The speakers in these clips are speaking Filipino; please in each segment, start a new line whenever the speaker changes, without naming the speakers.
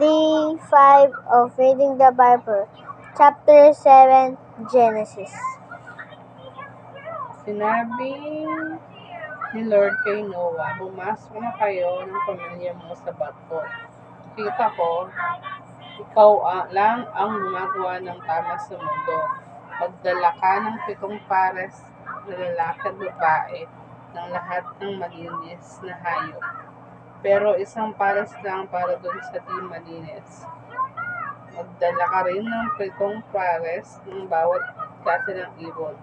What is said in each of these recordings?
Day 5 of Reading the Bible, Chapter 7, Genesis.
Sinabi ni Lord kay Noah, "Pumasok na kayo ng pamilya mo sa barko. Kita ko, ikaw lang ang gumagawa ng tama sa mundo. Magdala ka ng 7 pares na lalaki at babae ng lahat ng malinis na hayop. Pero 1 pares lang para dun sa di malinis. Magdala ka rin ng 7 pares ng bawat klase ng ibon.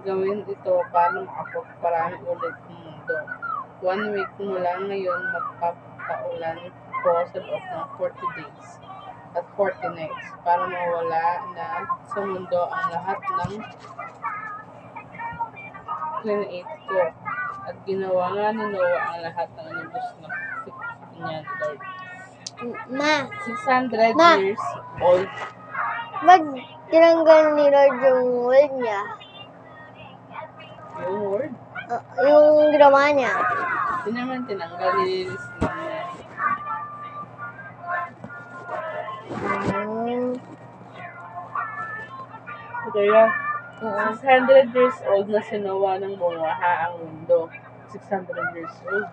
Gawin ito para makapagparami ulit ang mundo. 1 week mula ngayon magpapaulan ko sa loob ng 40 days at 40 nights para mawala na sa mundo ang lahat ng create ko." At ginawa nga ni Noah ang lahat ng inubos na sa kanya ni Lord.
Ma,
600
Ma.
years old.
ba't tinanggal ni Lord yung word niya?
Yung word.
Yung ginawa niya.
Hindi naman tinanggal, nilinis lang niya. Kaya, 600 years old na si Noah nang bumaha ang mundo. 600 years old.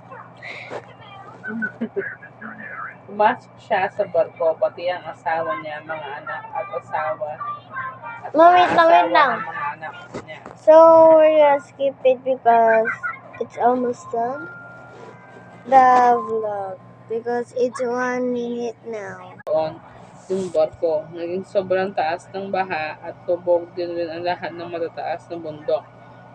Pumasok siya sa barko, pati ang asawa niya, mga anak at asawa. At
Wait
asawa
lang.
ng mga anak niya.
So, we're gonna skip it because it's almost done. The vlog. Because it's 1 minute now.
Doon, yung barko, naging sobrang taas ng baha at tubog din rin ang lahat ng matataas na bundok.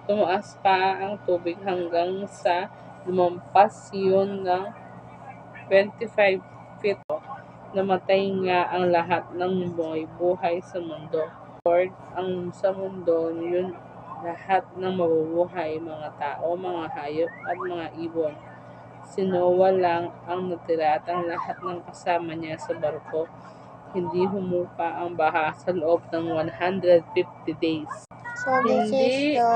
Tumaas pa ang tubig hanggang sa lumampas yun ng 25 feet. Namatay nga ang lahat ng buhay sa mundo. Lord, ang sa mundo yun lahat ng mabubuhay, mga tao, mga hayop at mga ibon. Si Noah lang ang natira at ang lahat ng kasama niya sa barko. Hindi humupa ang baha sa loob ng 150 days.
So, this is the...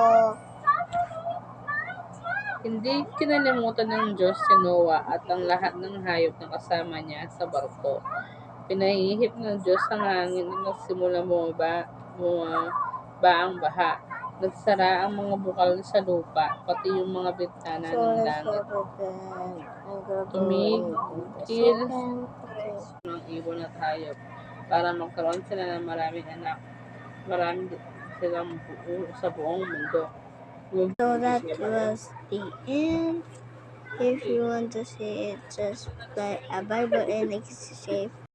Hindi kinalimutan ng Diyos si Noah at ang lahat ng hayop na kasama niya sa barko. Pinahihip ng Diyos ang hangin at nagsimulang bumaba ang baha. Nagsara ang mga bukal sa lupa, pati yung mga bintana ng langit. Tumigil ng ibon at hayop para magkaroon sila ng maraming anak. Marami silang sa buong mundo.
So, that was the end. If you want to see it, just buy a Bible and it's safe.